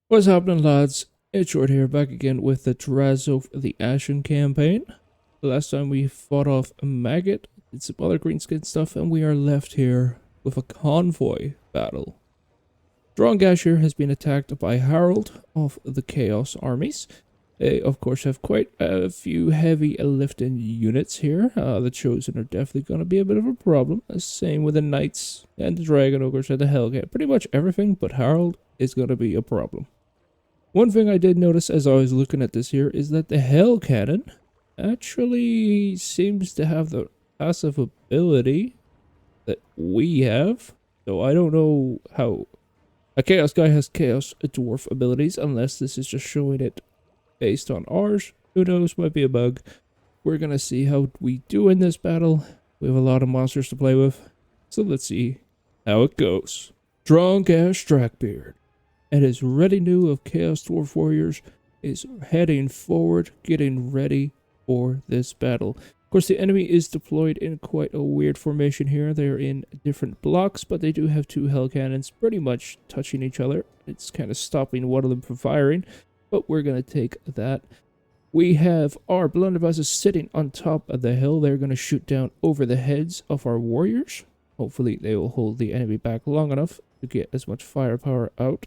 What's happening, lads? It's Short here, back again with the Drazhoath The Ashen campaign. The last time we fought off a maggot, did some other greenskin stuff, and we are left here with a convoy battle. Drongash here has been attacked by Harold of the Chaos armies. They, of course, have quite a few heavy lifting units here. The Chosen are definitely going to be a bit of a problem. Same with the Knights and the Dragon Ogres and the Hellcat. Pretty much everything but Harold is going to be a problem. One thing I did notice as I was looking at this here is that the Hell Cannon actually seems to have the passive ability that we have. So I don't know how a Chaos guy has Chaos Dwarf abilities unless this is just showing it based on ours. Who knows, might be a bug. We're going to see how we do in this battle. We have a lot of monsters to play with. So let's see how it goes. Drongash Drakkbeard and his retinue of Chaos Dwarf warriors is heading forward, getting ready for this battle. Of course, the enemy is deployed in quite a weird formation here. They're in different blocks, but they do have two hell cannons pretty much touching each other. It's kind of stopping one of them from firing, but we're going to take that. We have our blunderbusses sitting on top of the hill. They're going to shoot down over the heads of our warriors. Hopefully, they will hold the enemy back long enough to get as much firepower out.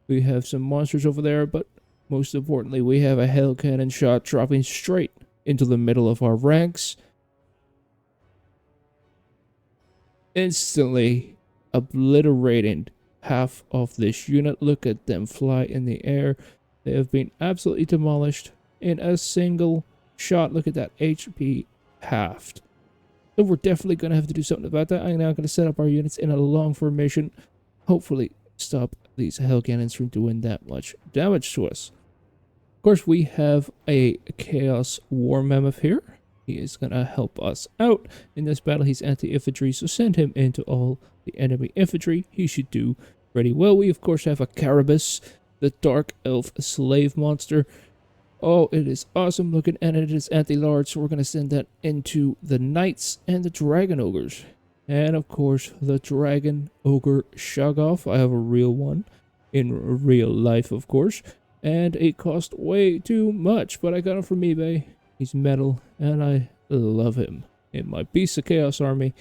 We have some monsters over there, but most importantly, we have a hell cannon shot dropping straight into the middle of our ranks, instantly obliterating half of this unit. Look at them fly in the air. They have been absolutely demolished in a single shot. Look at that HP halved. So we're definitely going to have to do something about that. I'm now going to set up our units in a long formation. Hopefully stop these hell cannons from doing that much damage to us. Of course, we have a Chaos War Mammoth here. He is going to help us out in this battle. He's anti-infantry, so send him into all the enemy infantry. He should do pretty well. We, of course, have a Carabus, the Dark Elf Slave Monster. Oh, it is awesome looking, and it is anti-large, so we're going to send that into the Knights and the Dragon Ogres. And, of course, the Dragon Ogre Shoggoth. I have a real one in real life, of course. And it cost way too much, but I got him from eBay. He's metal, and I love him in my Beast of Chaos army.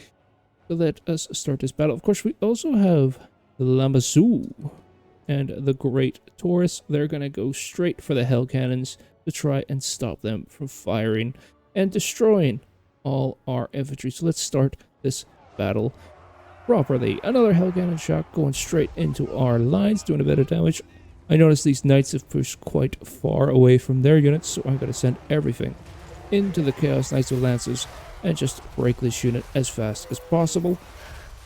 So let us start this battle. Of course, we also have the Lamazoo and the Great Taurus. They're going to go straight for the Hell Cannons to try and stop them from firing and destroying all our infantry. So let's start this battle properly. Another Hell Cannon shot going straight into our lines, doing a bit of damage. I noticed these knights have pushed quite far away from their units, so I'm going to send everything into the Chaos Knights with Lances and just break this unit as fast as possible.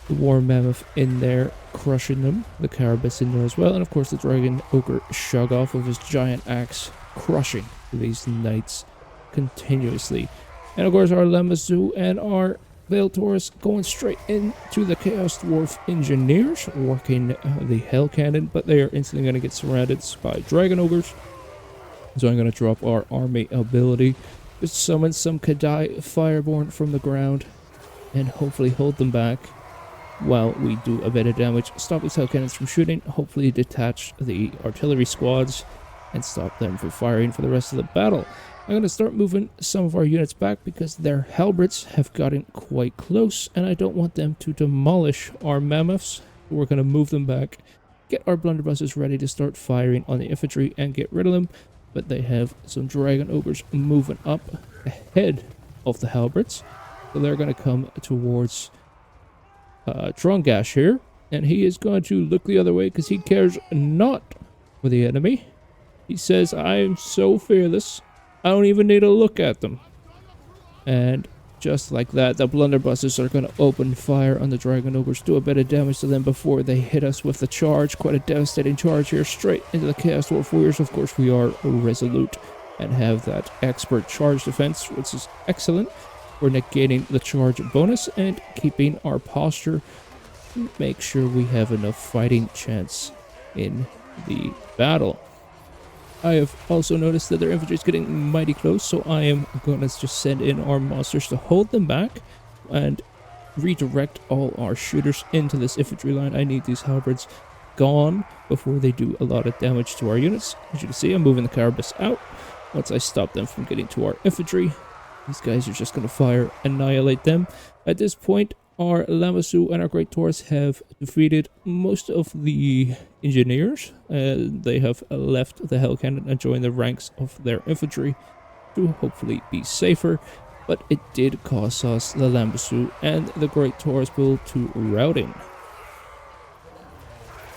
The War Mammoth in there, crushing them. The Carabus in there as well. And of course the Dragon Ogre Shoggoth with his giant axe, crushing these knights continuously. And of course our Lamazoo and our Veil Taurus going straight into the Chaos Dwarf Engineers, working the Hell Cannon, but they are instantly going to get surrounded by Dragon Ogres. So I'm going to drop our army ability, just summon some Kadai Fireborn from the ground, and hopefully hold them back while we do a bit of damage. Stop these Hell Cannons from shooting, hopefully detach the artillery squads, and stop them from firing for the rest of the battle. I'm going to start moving some of our units back because their halberds have gotten quite close, and I don't want them to demolish our mammoths. We're going to move them back, get our blunderbusses ready to start firing on the infantry and get rid of them, but they have some Dragon Ogres moving up ahead of the halberds, so they're going to come towards Drongash here, and he is going to look the other way because he cares not for the enemy. He says, I am so fearless, I don't even need to look at them. And just like that, the blunderbusses are going to open fire on the Dragon Ogres, do a bit of damage to them before they hit us with the charge. Quite a devastating charge here, straight into the Chaos Dwarf Warriors. Of course, we are resolute and have that expert charge defense, which is excellent. We're negating the charge bonus and keeping our posture to make sure we have enough fighting chance in the battle. I have also noticed that their infantry is getting mighty close, so I am going to just send in our monsters to hold them back and redirect all our shooters into this infantry line. I need these halberds gone before they do a lot of damage to our units. As you can see, I'm moving the carapace out. Once I stop them from getting to our infantry, these guys are just going to fire, annihilate them. At this point, our Lamassu and our Great Taurus have defeated most of the engineers. They have left the Hell Cannon and joined the ranks of their infantry to hopefully be safer. But it did cause us, the Lamassu and the Great Taurus build, to routing.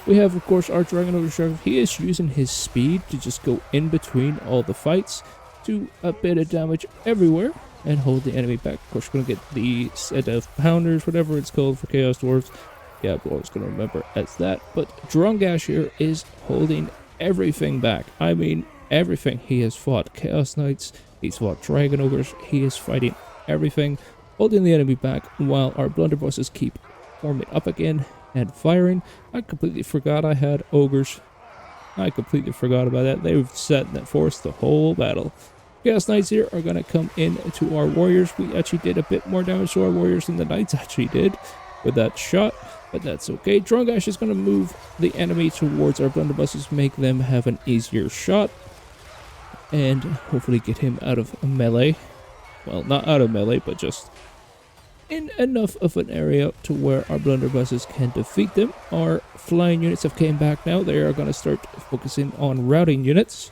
We have, of course, our Dragon Ogre. He is using his speed to just go in between all the fights, do a bit of damage everywhere, and hold the enemy back. Of course, we're going to get the set of pounders, whatever it's called for Chaos Dwarves. Yeah, I'm always going to remember as that. But Drongash here is holding everything back. I mean, everything. He has fought Chaos Knights, he's fought Dragon Ogres, he is fighting everything, holding the enemy back, while our blunderbusses keep forming up again and firing. I completely forgot I had ogres. I completely forgot about that. They've set and forced the whole battle. Chaos Knights here are going to come in to our warriors. We actually did a bit more damage to our warriors than the Knights actually did with that shot, but that's okay. Drongash is going to move the enemy towards our blunderbusses, make them have an easier shot, and hopefully get him out of melee. Well, not out of melee, but just in enough of an area to where our blunderbusses can defeat them. Our flying units have came back now. They are going to start focusing on routing units.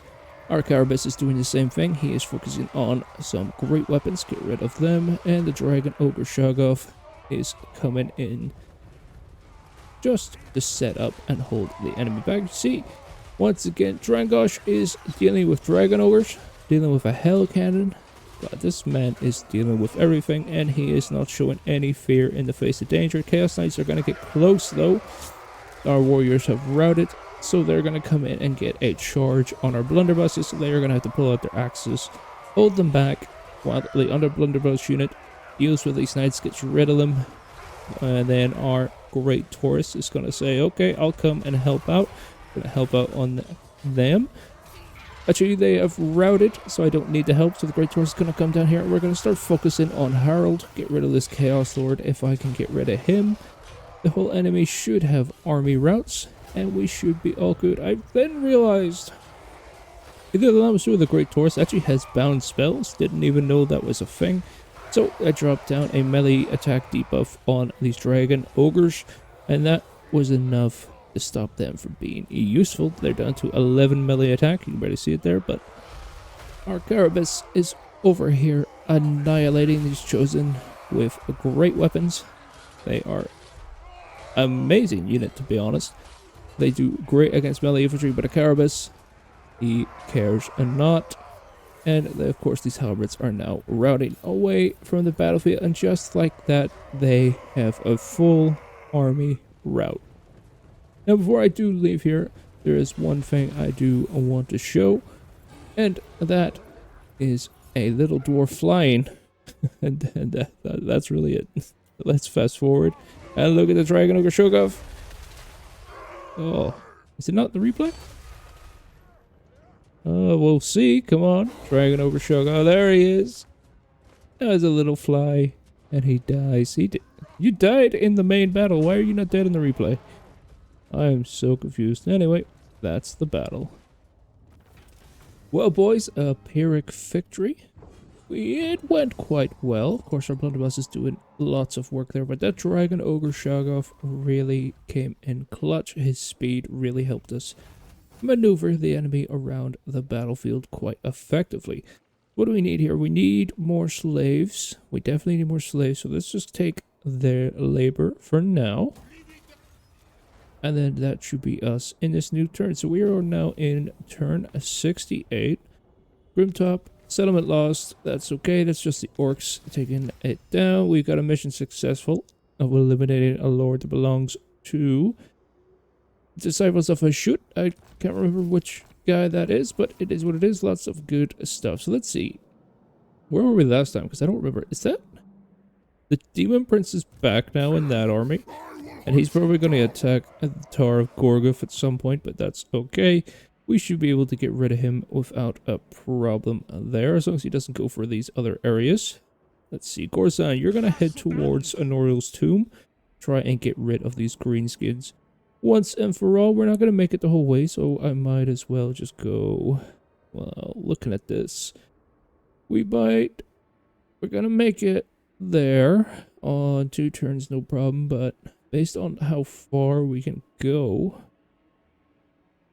Our carapace is doing the same thing. He is focusing on some great weapons, get rid of them, and the Dragon Ogre Shoggoth is coming in just to set up and hold the enemy back. See, once again, Drongash is dealing with Dragon Ogres, dealing with a Hell Cannon. But this man is dealing with everything, and he is not showing any fear in the face of danger. Chaos Knights are going to get close, though. Our warriors have routed, so they're going to come in and get a charge on our blunderbusses. So they are going to have to pull out their axes, hold them back, while the other blunderbuss unit deals with these knights, gets rid of them. And then our Great Taurus is going to say, okay, I'll come and help out. I'm going to help out on them. Actually, they have routed, so I don't need the help. So the Great Taurus is going to come down here. We're going to start focusing on Harold. Get rid of this Chaos Lord. If I can get rid of him, the whole enemy should have army routes, and we should be all good. I then realized either the Lamassu or the Great Taurus actually has bound spells. Didn't even know that was a thing. So I dropped down a melee attack debuff on these Dragon Ogres, and that was enough to stop them from being useful. They're down to 11 melee attack. You can barely see it there, but our carapace is over here annihilating these Chosen with great weapons. They are amazing unit, to be honest. They do great against melee infantry, but a carapace, he cares not. And of course, these halberds are now routing away from the battlefield, and just like that, they have a full army rout. Now, before I do leave here, there is one thing I do want to show, and that is a little dwarf flying. and that's really it. Let's fast forward and look at the Dragon Ogre Shoggoth. Oh, is it not the replay? We'll see. Come on, Dragon Ogre Shoggoth. There he is. There's a little fly, and he dies. You died in the main battle. Why are you not dead in the replay? I am so confused. Anyway, that's the battle. Well, boys, a Pyrrhic victory. It went quite well. Of course, our blunderbuss is doing lots of work there, but that Dragon Ogre Shoggoth really came in clutch. His speed really helped us maneuver the enemy around the battlefield quite effectively. What do we need here? We need more slaves. We definitely need more slaves, so let's just take their labor for now. And then that should be us in this new turn. So we are now in turn 68. Grimtop, settlement lost. That's okay. That's just the orcs taking it down. We got a mission successful of eliminating a lord that belongs to Disciples of Hashut. I can't remember which guy that is, but it is what it is. Lots of good stuff. So let's see. Where were we last time? Because I don't remember. Is that... The Demon Prince is back now in that army. And he's probably going to attack the Tower of Gorgoth at some point, but that's okay. We should be able to get rid of him without a problem there, as long as he doesn't go for these other areas. Let's see. Gorzan, you're going to head towards Honorial's tomb. Try and get rid of these greenskins once and for all. We're not going to make it the whole way, so I might as well just go. Well, looking at this, we're going to make it there on 2 turns, no problem, but based on how far we can go,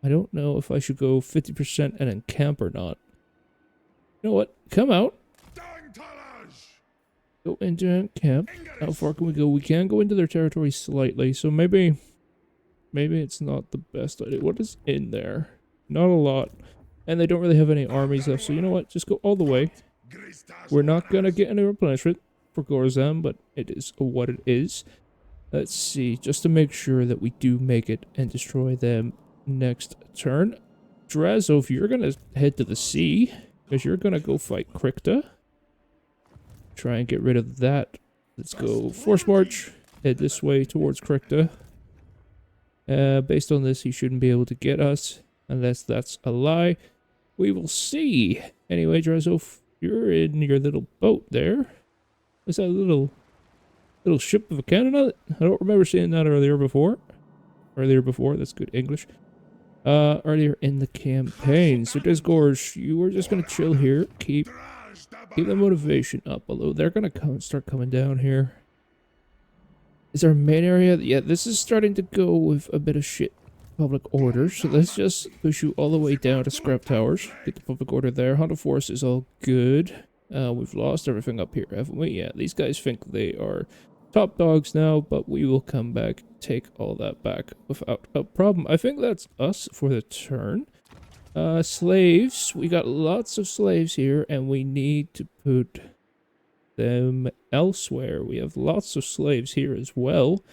I don't know if I should go 50% and then camp or not. You know what? Come out. Go into camp. How far can we go? We can go into their territory slightly, so maybe it's not the best idea. What is in there? Not a lot. And they don't really have any armies left, so you know what? Just go all the way. We're not gonna get any replenishment for Gorzan, but it is what it is. Let's see, just to make sure that we do make it and destroy them next turn. Drazhoath, you're gonna head to the sea, because you're gonna go fight Krikta. Try and get rid of that. Let's go force march. Head this way towards Krikta. Based on this, he shouldn't be able to get us, unless that's a lie. We will see. Anyway, Drazhoath, you're in your little boat there. Is that a little ship with a cannon on it? I don't remember seeing that earlier before. That's good English. Earlier in the campaign. So Disgorge, you were just gonna chill here. Keep the motivation up, although they're gonna start coming down here. Is our main area? Yeah, this is starting to go with a bit of shit public order, so let's just push you all the way down to scrap towers. Get the public order there. Hunter force is all good. We've lost everything up here, haven't we? Yeah, these guys think they are top dogs now, but we will come back, take all that back without a problem. I think that's us for the turn. Slaves. We got lots of slaves here, and we need to put them elsewhere. We have lots of slaves here as well.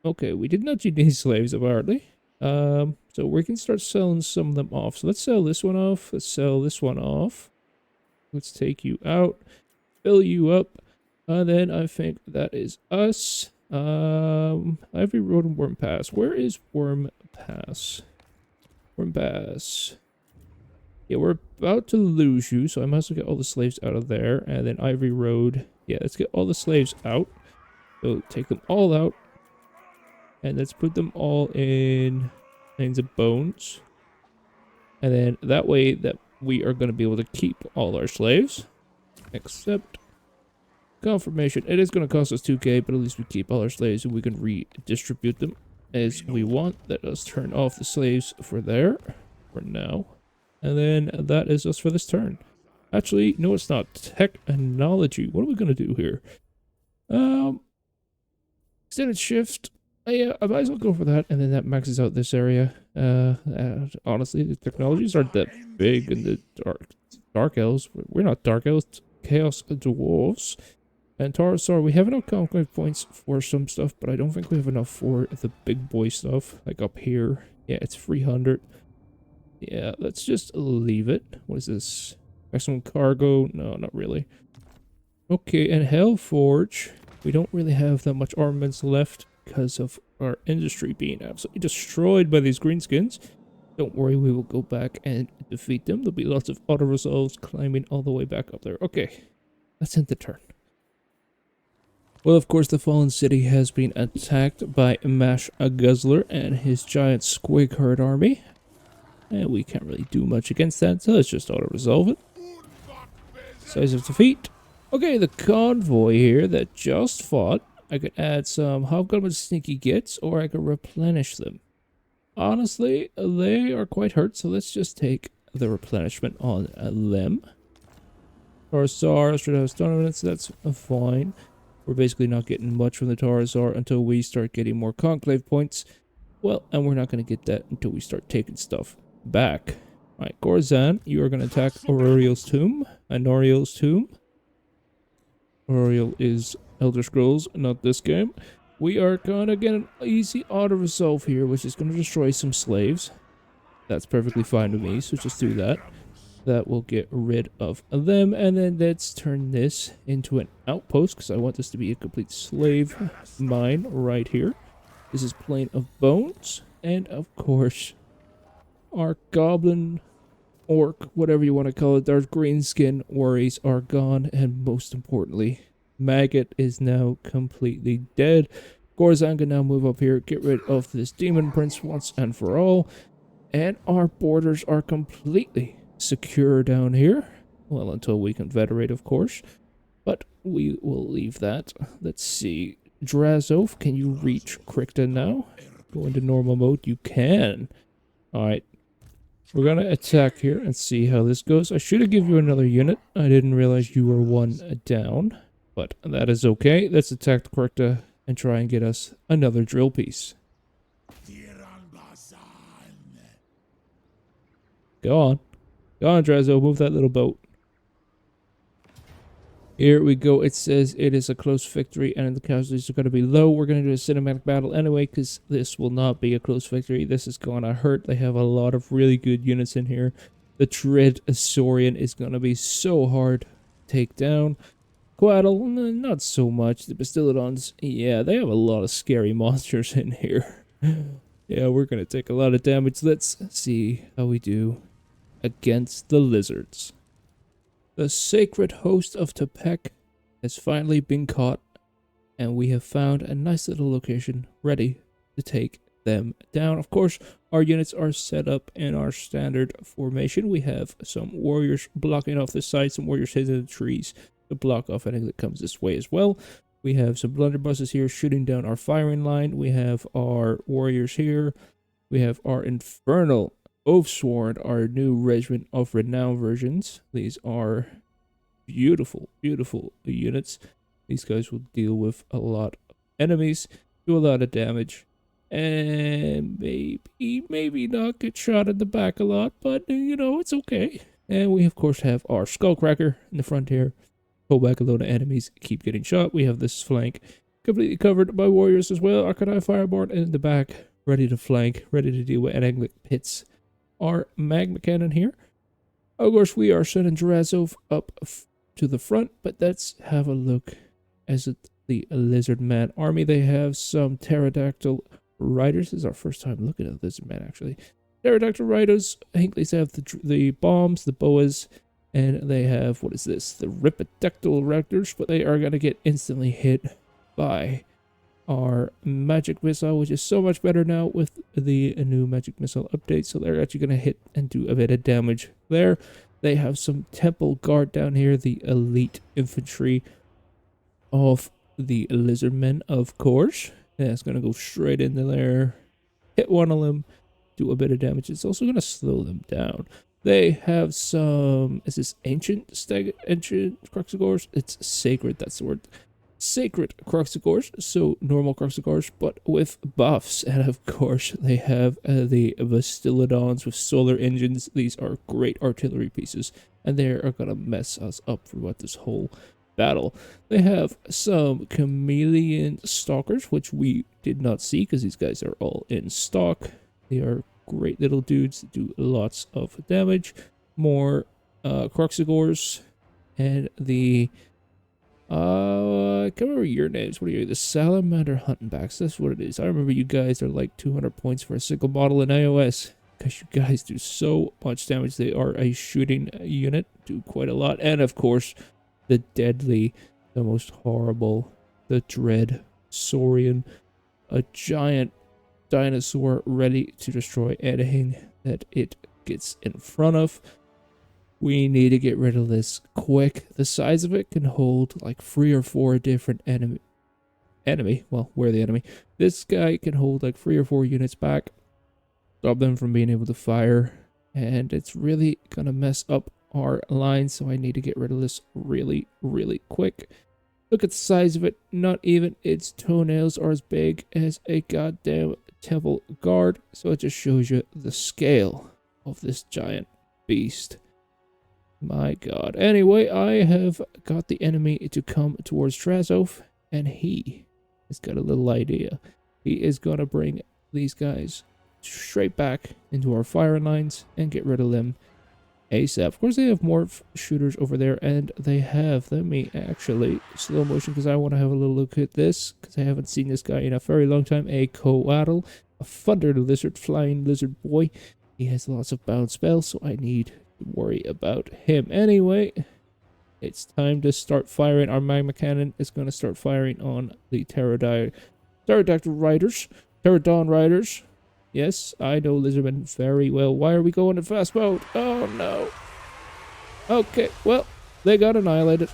Okay, we did not need these slaves apparently. So we can start selling some of them off. So let's sell this one off. Let's sell this one off. Let's take you out, fill you up. Then I think that is us. Ivory Road and Worm Pass. Where is Worm Pass? Worm Pass. Yeah, we're about to lose you, so I might as well get all the slaves out of there. And then Ivory Road. Yeah, let's get all the slaves out. So take them all out. And let's put them all in Lanes of Bones. And then that way that we are going to be able to keep all our slaves. Except confirmation. It is going to cost us 2k, but at least we keep all our slaves and we can redistribute them as we want. Let us turn off the slaves for now. And then that is us for this turn. Actually, no, it's not. Technology. What are we going to do here? Extended shift. Yeah, I might as well go for that, and then that maxes out this area. Honestly, the technologies aren't that big in the dark elves. We're not dark elves. Chaos dwarves. And Taurusar, we have enough conclave points for some stuff, but I don't think we have enough for the big boy stuff. Like up here. Yeah, it's 300. Yeah, let's just leave it. What is this? Maximum cargo? No, not really. Okay, and Hellforge. We don't really have that much armaments left because of our industry being absolutely destroyed by these greenskins. Don't worry, we will go back and defeat them. There'll be lots of auto-resolves climbing all the way back up there. Okay, let's end the turn. Well, of course, the Fallen City has been attacked by Mash a Guzzler and his giant Squig Herd army. And we can't really do much against that, so let's just auto-resolve it. Size of defeat. Okay, the convoy here that just fought. I could add some Hobgoblin Sneaky Gits, or I could replenish them. Honestly, they are quite hurt, so let's just take the replenishment on them. Taurusar, Strato's Dominance, that's fine. We're basically not getting much from the Taurusar until we start getting more conclave points. Well, and we're not going to get that until we start taking stuff back. Alright, Gorzan, you are going to attack Auroriel's Tomb. Auroriel's Tomb. Auroriel is Elder Scrolls, not this game. We are gonna get an easy auto-resolve here, which is gonna destroy some slaves. That's perfectly fine with me, so just do that. That will get rid of them, and then let's turn this into an outpost, because I want this to be a complete slave mine right here. This is Plain of Bones, and of course, our goblin, orc, whatever you want to call it, our greenskin worries are gone, and most importantly, Maggot is now completely dead. Gorzan can now move up here, get rid of this demon prince once and for all. And our borders are completely secure down here. Well, until we confederate, of course. But we will leave that. Let's see. Drazhoath, can you reach Krikta now? Go into normal mode. You can. Alright. We're going to attack here and see how this goes. I should have given you another unit. I didn't realize you were one down. But that is okay. Let's attack the Krikta and try and get us another drill piece. Go on. Go on, Drazhoath. Move that little boat. Here we go. It says it is a close victory and the casualties are going to be low. We're going to do a cinematic battle anyway because this will not be a close victory. This is going to hurt. They have a lot of really good units in here. The Dread Saurian is going to be so hard to take down. Quaddle, not so much. The Bastillodons, yeah, they have a lot of scary monsters in here. Yeah, we're going to take a lot of damage. Let's see how we do against the lizards. The sacred host of Tepec has finally been caught, and we have found a nice little location ready to take them down. Of course, our units are set up in our standard formation. We have some warriors blocking off the side, some warriors hidden in the trees to block off anything that comes this way as well. We have some blunderbusses here shooting down our firing line. We have our warriors here. We have our infernal Oathsworn, our new Regiment of Renown versions. These are beautiful, beautiful units. These guys will deal with a lot of enemies, do a lot of damage, and maybe not get shot in the back a lot, but you know, it's okay. And we of course have our Skullcracker in the front here. Pull back a load of enemies, keep getting shot. We have this flank completely covered by warriors as well. Arcanine Fireborn in the back, ready to flank, ready to deal with anything that hits our magma cannon here. Of course, we are sending Drazhoath up to the front, but let's have a look as at the Lizardman army. They have some pterodactyl riders. This is our first time looking at Lizardman, actually. Pterodactyl riders. I think they have the bombs, the boas, and they have, what is this? The Ripidactyl raptors, but they are going to get instantly hit by our magic missile, which is so much better now with the new magic missile update. So they're actually going to hit and do a bit of damage there. They have some temple guard down here, the elite infantry of the Lizardmen, of course. That's going to go straight into there, hit one of them, do a bit of damage. It's also going to slow them down. They have some, is this ancient Croxigors? It's sacred, that's the word. Sacred Croxigors, so normal Croxigors, but with buffs. And of course, they have the Bastillodons with solar engines. These are great artillery pieces, and they are going to mess us up throughout this whole battle. They have some chameleon stalkers, which we did not see because these guys are all in stock. They are great little dudes that do lots of damage. More Croxigors, and the I can't remember your names. What are you? The Salamander Hunting Backs. That's what it is. I remember you guys are like 200 points for a single model in iOS. Because you guys do so much damage. They are a shooting unit. Do quite a lot. And of course, the deadly, the most horrible, the Dread Saurian. A giant dinosaur ready to destroy anything that it gets in front of. We need to get rid of this quick. The size of it can hold like 3 or 4 different enemy. Well, we're the enemy. This guy can hold like 3 or 4 units back. Stop them from being able to fire. And it's really going to mess up our lines. So I need to get rid of this really, really quick. Look at the size of it. Not even its toenails are as big as a goddamn temple guard. So it just shows you the scale of this giant beast. My god. Anyway, I have got the enemy to come towards Drazhoath, and he has got a little idea. He is going to bring these guys straight back into our firing lines and get rid of them ASAP. Of course, they have more shooters over there, and they have, let me actually slow motion because I want to have a little look at this, because I haven't seen this guy in a very long time. A Coatl, a thunder lizard, flying lizard boy. He has lots of bound spells, so I need worry about him. Anyway, it's time to start firing. Our magma cannon is going to start firing on the pterodactyl Pterodactyl riders, Pterodon riders. Yes, I know Lizardman very well. Why are we going in fast mode? Oh no. Okay, well, they got annihilated,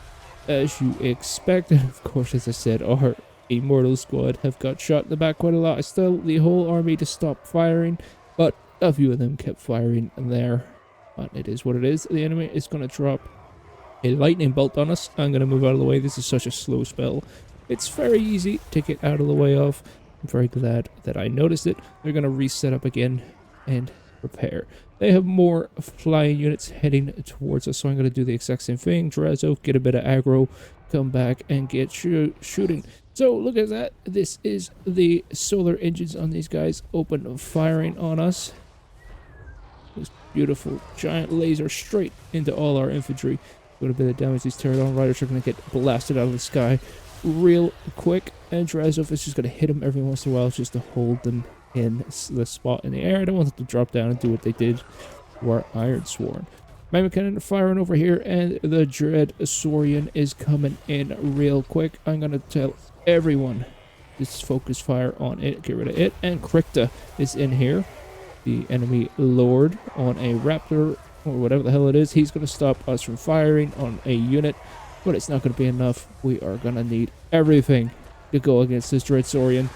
as you expect. And of course, as I said, our Immortal squad have got shot in the back quite a lot. I still the whole army to stop firing, but a few of them kept firing there. But it is what it is. The enemy is going to drop a lightning bolt on us. I'm going to move out of the way. This is such a slow spell. It's very easy to get out of the way of. I'm very glad that I noticed it. They're going to reset up again and prepare. They have more flying units heading towards us, so I'm going to do the exact same thing. Drazhoath, get a bit of aggro, come back and get shooting. So look at that. This is the solar engines on these guys open firing on us. This beautiful giant laser straight into all our infantry. Doing a bit of damage. These Pterodon riders are going to get blasted out of the sky real quick. And Drazhoath is just going to hit them every once in a while just to hold them in the spot in the air. I don't want them to drop down and do what they did to our Ironsworn. Mammoth Cannon firing over here, and the Dread Saurian is coming in real quick. I'm going to tell everyone just focus fire on it, get rid of it. And Krikta is in here, the enemy lord on a raptor or whatever the hell it is. He's going to stop us from firing on a unit, but it's not going to be enough. We are going to need everything to go against this Dread Saurian.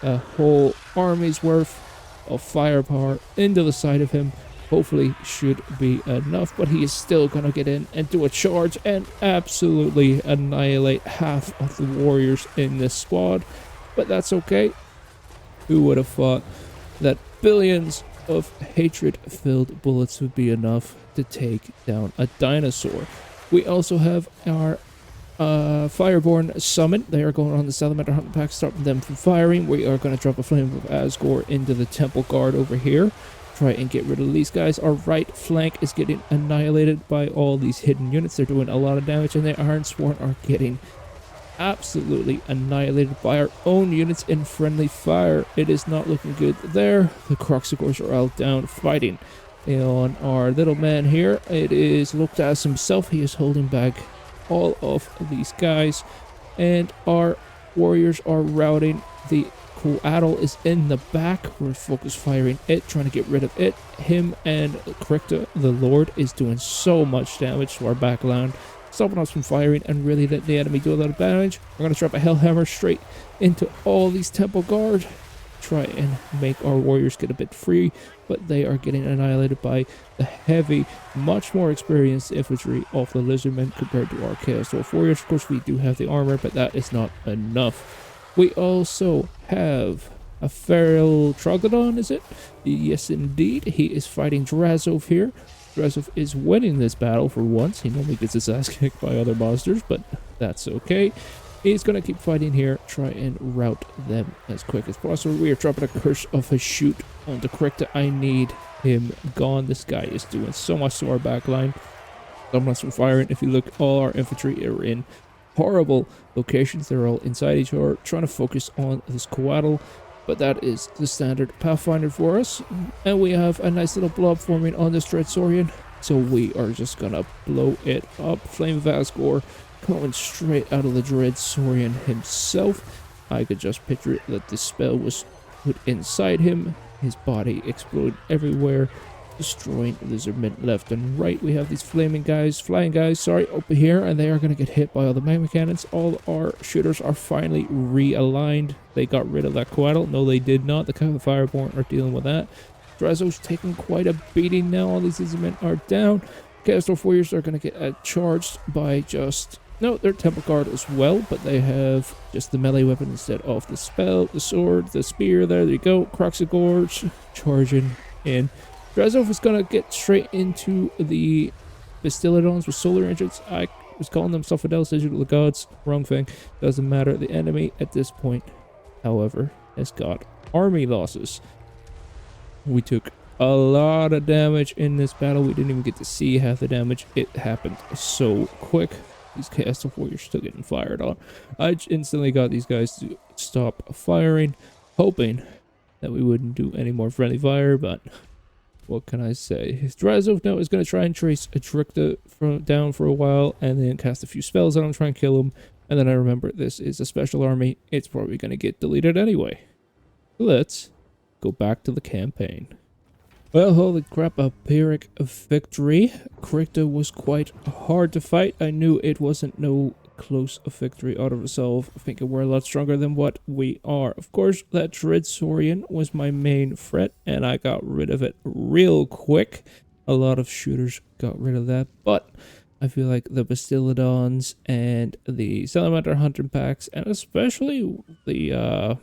A whole army's worth of firepower into the side of him. Hopefully should be enough, but he is still going to get in and do a charge and absolutely annihilate half of the warriors in this squad. But that's okay. Who would have thought that billions of hatred-filled bullets would be enough to take down a dinosaur? We also have our Fireborn summon. They are going on the Salamander hunting pack, stopping them from firing. We are going to drop a Flame of Asgore into the Temple Guard over here. Try and get rid of these guys. Our right flank is getting annihilated by all these hidden units. They're doing a lot of damage, and the Ironsworn are getting absolutely annihilated by our own units in friendly fire. It is not looking good there. The Croxigors are all down fighting on our little man here. It is Loktas himself. He is holding back all of these guys, and our warriors are routing. The Coatl is in the back. We're focus firing it, trying to get rid of it. Him and Krikta, the Lord, is doing so much damage to our backline, stopping us from firing and really letting the enemy do a lot of damage. We're going to drop a Hellhammer straight into all these Temple Guard. Try and make our warriors get a bit free, but they are getting annihilated by the heavy, much more experienced infantry of the Lizardmen compared to our Chaos Dwarf warriors. Of course, we do have the armor, but that is not enough. We also have a feral Troglodon, is it? Yes, indeed. He is fighting Drazhoath here. Drazhoath is winning this battle for once. He normally gets his ass kicked by other monsters, but that's okay. He's going to keep fighting here, try and rout them as quick as possible. We are dropping a Curse of Hashut onto Krikta. I need him gone. This guy is doing so much to our backline. I'm not from firing. If you look, all our infantry are in horrible locations. They're all inside each other, trying to focus on this Coatl, but that is the standard Pathfinder for us. And we have a nice little blob forming on this Dread Saurian, so we are just going to blow it up. Flame of Asgore going straight out of the Dread Saurian himself. I could just picture it that this spell was put inside him. His body exploded everywhere, destroying Lizardmen left and right. We have these flying guys, over here, and they are going to get hit by all the magma cannons. All our shooters are finally realigned. They got rid of that Coatl. No, they did not. The Fireborn are dealing with that. Drazhoath's taking quite a beating now. All these Lizardmen are down. Chaos Dwarf warriors are going to get charged by just... No, they're Temple Guard as well, but they have just the melee weapon instead of the spell, the sword, the spear. There you go. Croxigors charging in. Drazhoath is going to get straight into the Bastillodons with solar engines. I was calling them Sophidelis, Digital Gods. Wrong thing. Doesn't matter. The enemy at this point, however, has got army losses. We took a lot of damage in this battle. We didn't even get to see half the damage. It happened so quick. These Chaos Dwarf warriors still getting fired on. I instantly got these guys to stop firing, hoping that we wouldn't do any more friendly fire, but what can I say? His Drazhoath now is going to try and trace a Krikta down for a while and then cast a few spells on him, try and kill him. And then I remember this is a special army. It's probably going to get deleted anyway. Let's go back to the campaign. Well, holy crap, a Pyrrhic victory. Krikta was quite hard to fight. I knew it wasn't no close victory out of resolve. Thinking we're a lot stronger than what we are. Of course, that Dreadsaurian was my main threat, and I got rid of it real quick. A lot of shooters got rid of that, but I feel like the Bastiladons and the Salamander Hunting Packs, and especially the,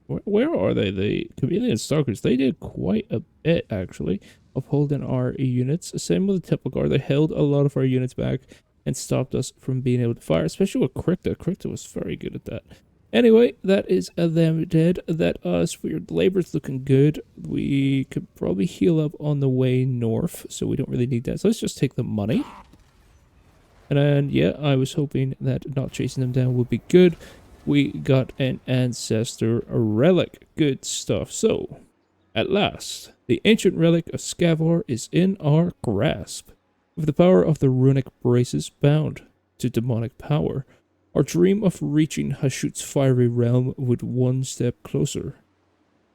where are they? The Chameleon Stalkers, they did quite a bit, actually, of holding our units. Same with the Temple Guard, they held a lot of our units back and stopped us from being able to fire, especially with Krikta. Krikta was very good at that. Anyway, that is them dead. That us, your labor's looking good. We could probably heal up on the way north, so we don't really need that. So let's just take the money. And then, yeah, I was hoping that not chasing them down would be good. We got an Ancestor Relic. Good stuff. So, at last, the ancient relic of Scavor is in our grasp. With the power of the runic braces bound to demonic power, our dream of reaching Hashut's fiery realm would be one step closer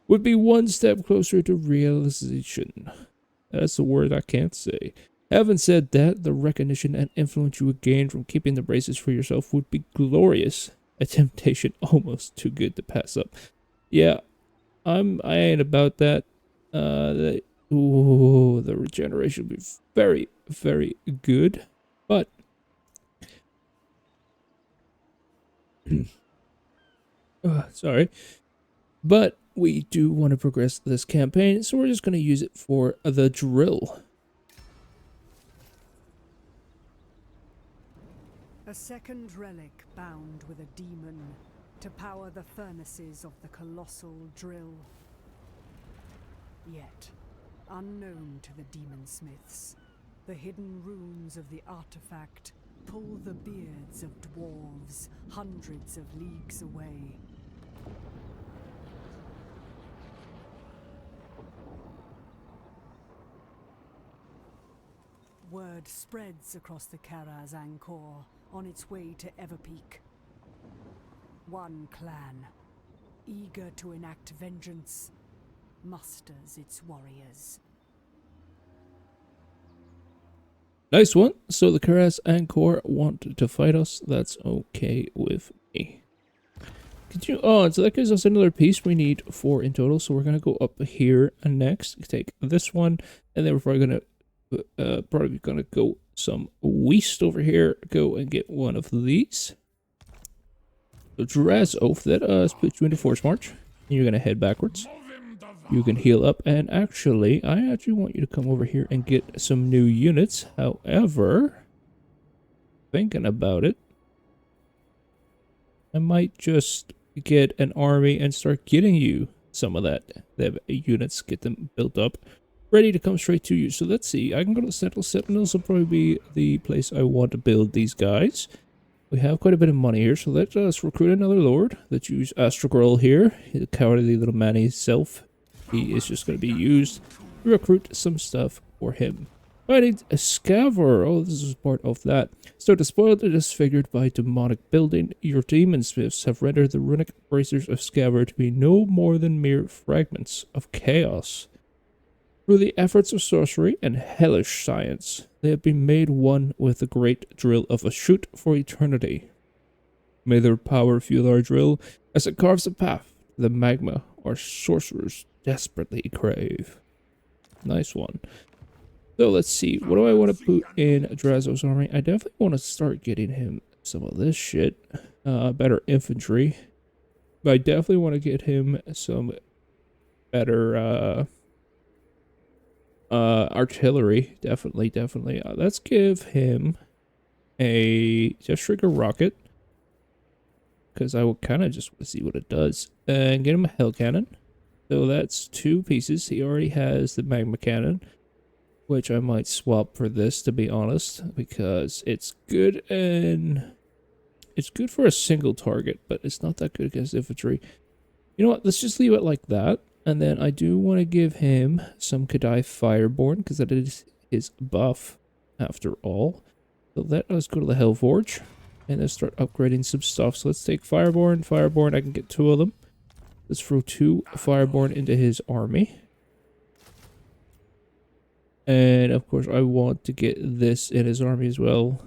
to realization. That's a word I can't say. Having said that, the recognition and influence you would gain from keeping the braces for yourself would be glorious. A temptation almost too good to pass up. Yeah, I ain't about that. The regeneration would be very, very good, but sorry, but we do want to progress this campaign, so we're just going to use it for the drill. A second relic bound with a demon to power the furnaces of the colossal drill. Yet, unknown to the demon smiths, the hidden runes of the artifact pull the beards of dwarves hundreds of leagues away. Word spreads across the Karaz Angkor on its way to Everpeak. One clan, eager to enact vengeance, musters its warriors. Nice one. So the Karaz Angkor want to fight us. That's okay with me. Continue on. So that gives us another piece. We need 4 in total. So we're going to go up here and next take this one. And then we're probably going to go some west over here. Go and get one of these. So Drazhoath, that puts you into force march. And you're going to head backwards. You can heal up, and actually, I actually want you to come over here and get some new units. However, thinking about it, I might just get an army and start getting you some of that. They have units, get them built up, ready to come straight to you. So let's see, I can go to the Sentinel. Sentinels will probably be the place I want to build these guys. We have quite a bit of money here, so let us recruit another lord. Let's use Astrogrol here, the cowardly little man himself. He is just going to be used to recruit some stuff for him. Fighting a Scavor. Oh, this is part of that. So, despoiled and disfigured by demonic building, your demon smiths have rendered the runic bracers of Scavor to be no more than mere fragments of chaos. Through the efforts of sorcery and hellish science, they have been made one with the great drill of Hashut for eternity. May their power fuel our drill as it carves a path to the magma our sorcerers desperately crave. Nice one. So let's see, what do I want to put in Drazhoath's army? I definitely want to start getting him some of this shit. Better infantry. But I definitely want to get him some better artillery. Definitely. Let's give him a Just Trigger rocket. Because I will kind of just want to see what it does. And get him a hell cannon. So that's 2 pieces. He already has the magma cannon, which I might swap for this, to be honest, because it's good and it's good for a single target, but it's not that good against infantry. You know what? Let's just leave it like that. And then I do want to give him some Kadai Fireborn, because that is his buff after all. So let us go to the Hellforge. and let's start upgrading some stuff. So let's take Fireborn. Fireborn, I can get 2 of them. Let's throw 2 Fireborn into his army. And of course, I want to get this in his army as well.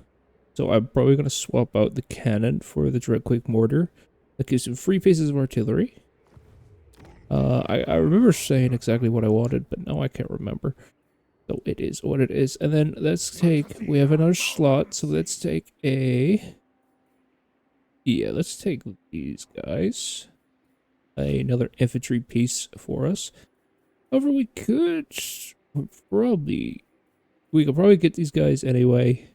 So I'm probably going to swap out the cannon for the Dreadquake mortar. That gives him 3 pieces of artillery. I remember saying exactly what I wanted, but now I can't remember. So it is what it is. And then let's take, we have another slot, so let's take a... Yeah, let's take these guys. Another infantry piece for us. However, we could probably get these guys anyway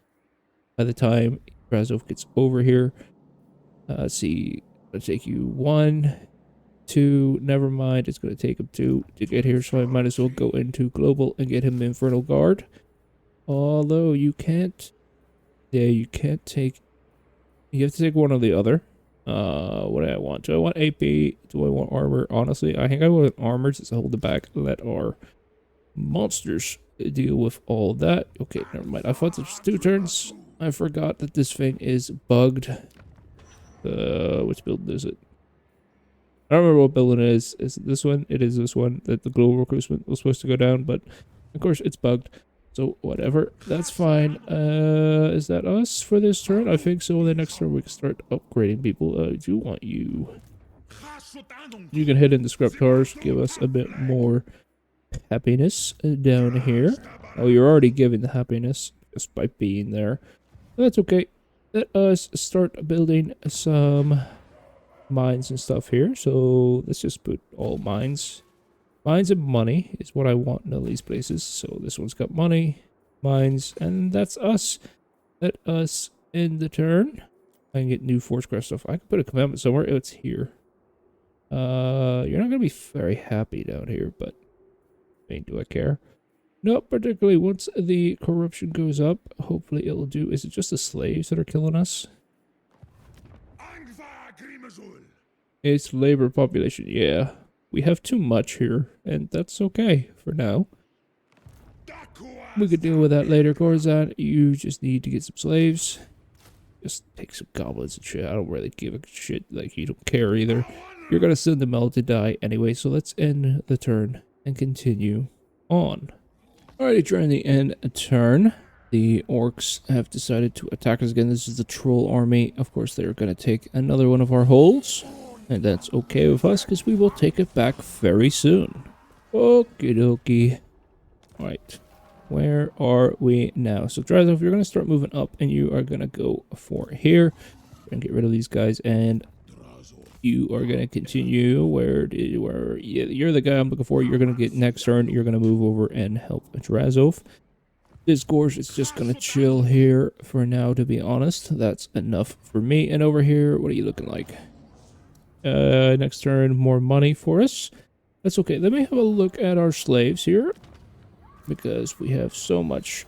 by the time Drazhoath gets over here. Let's see, I'll take you 1, 2, never mind, it's going to take him 2 to get here, so I might as well go into global and get him the Infernal Guard. Although you can't, yeah, you can't take, you have to take one or the other. What do I want? Do I want AP? Do I want armor? Honestly, I think I want armor just to hold it back. Let our monsters deal with all that. Okay, never mind. I thought it was 2 turns. I forgot that this thing is bugged. Which building is it? I don't remember what building it is. Is it this one? It is this one that the global recruitment was supposed to go down, but of course it's bugged. So whatever, that's fine. Is that us for this turn? I think so. The next turn we can start upgrading people. I do want you. You can hit in the Scriptars, give us a bit more happiness down here. Oh, you're already giving the happiness just by being there. That's okay. Let us start building some mines and stuff here. So let's just put all mines. Mines and money is what I want in all these places. So this one's got money, mines, and that's us. Let us end the turn. I can get new Force stuff. I can put a commandment somewhere. It's here. You're not gonna be very happy down here, but I mean, do I care? Not particularly. Once the corruption goes up, hopefully it'll do. Is it just the slaves that are killing us? It's labor population. Yeah, we have too much here, and that's okay for now. We could deal with that later, Corzan. You just need to get some slaves. Just take some goblins and shit. I don't really give a shit. Like, you don't care either. You're gonna send them all to die anyway, so let's end the turn and continue on. Alrighty, during the end turn, the orcs have decided to attack us again. This is the troll army. Of course, they're going to take another one of our holds. And that's okay with us, because we will take it back very soon. Okie dokie. Alright, where are we now? So, Drazhoath, you're going to start moving up, and you are going to go for here. We're going to get rid of these guys, and you are going to continue yeah, you're the guy I'm looking for. You're going to get next turn. You're going to move over and help Drazhoath. This Gorge is just going to chill here for now, to be honest. That's enough for me. And over here, what are you looking like? Next turn, more money for us. That's okay. Let me have a look at our slaves here, because we have so much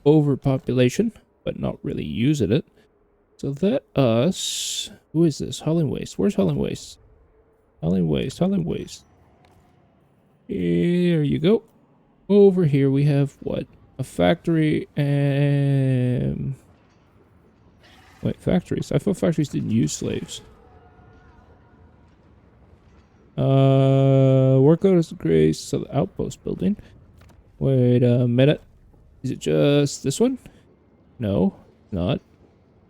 overpopulation, but not really using it. So let us... Who is this? Howling Waste. Where's Howling Waste? Howling Waste. Howling Waste. Here you go. Over here we have what? A factory and... Wait, factories? I thought factories didn't use slaves. Workload is increased. So the outpost building. Wait a minute. Is it just this one? No, not.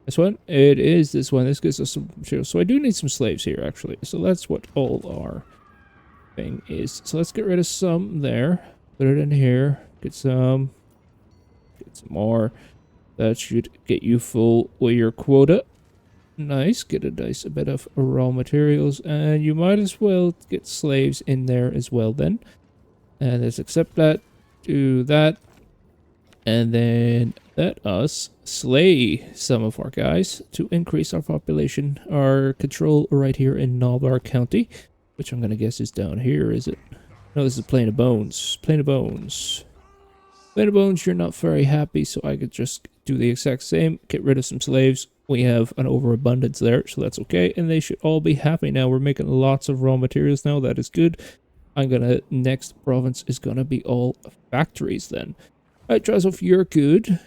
This one? It is this one. This gives us some material. So I do need some slaves here, actually. So that's what all our thing is. So let's get rid of some there. Put it in here. Get some. Get some more. That should get you full with your quota. Nice. Get a nice bit of raw materials. And you might as well get slaves in there as well then. And let's accept that. Do that. And then let us slay some of our guys to increase our population, our control right here in Nalbar County, which I'm going to guess is down here, is it? No, this is Plain of Bones. Plain of Bones. Plain of Bones, you're not very happy, so I could just do the exact same. Get rid of some slaves. We have an overabundance there, so that's okay. And they should all be happy now. We're making lots of raw materials now. That is good. Next province is going to be all factories then. Alright, Drazhoath, you're good.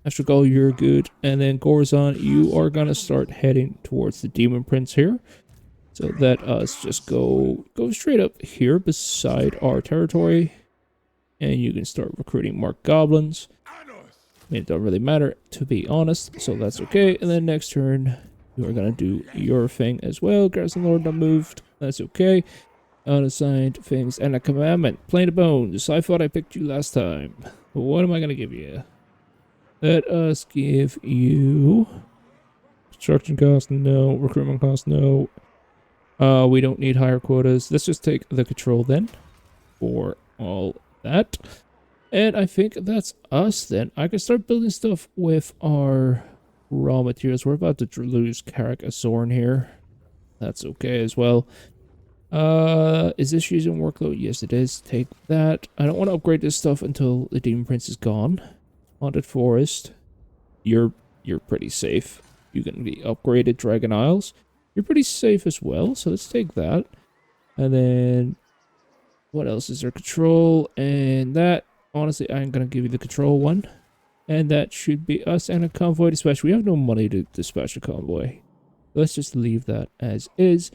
Astragal, you're good. And then Gorzon, you are gonna start heading towards the Demon Prince here. So let us just go straight up here beside our territory. And you can start recruiting more goblins. I mean, it don't really matter, to be honest, so that's okay. And then next turn, you are gonna do your thing as well. Garrison Lord not moved, that's okay. Unassigned things and a commandment. Plain of bones. I thought I picked you last time. What am I gonna give you? Let us give you construction cost, no. Recruitment cost, no. We don't need higher quotas. Let's just take the control then for all that. And I think that's us then. I can start building stuff with our raw materials. We're about to lose Karak Azorn here. That's okay as well. Is this using workload? Yes, it is. Take that. I don't want to upgrade this stuff until the Demon Prince is gone. Haunted Forest. You're pretty safe. You can be upgraded. Dragon Isles. You're pretty safe as well, so let's take that. And then what else is there? Control and that. Honestly, I'm gonna give you the control one. And that should be us and a convoy dispatch. We have no money to dispatch a convoy. Let's just leave that as is.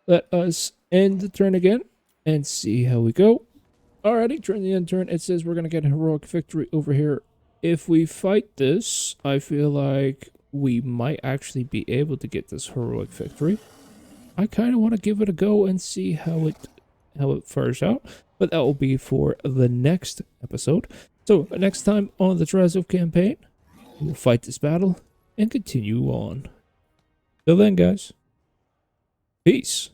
Let us end the turn again and see how we go. Alrighty, during the end turn, it says we're gonna get a heroic victory over here. If we fight this, I feel like we might actually be able to get this heroic victory. I kind of want to give it a go and see how it fares out, but that will be for the next episode. So next time on the Drazhoath campaign, we will fight this battle and continue on. Till then, guys, peace.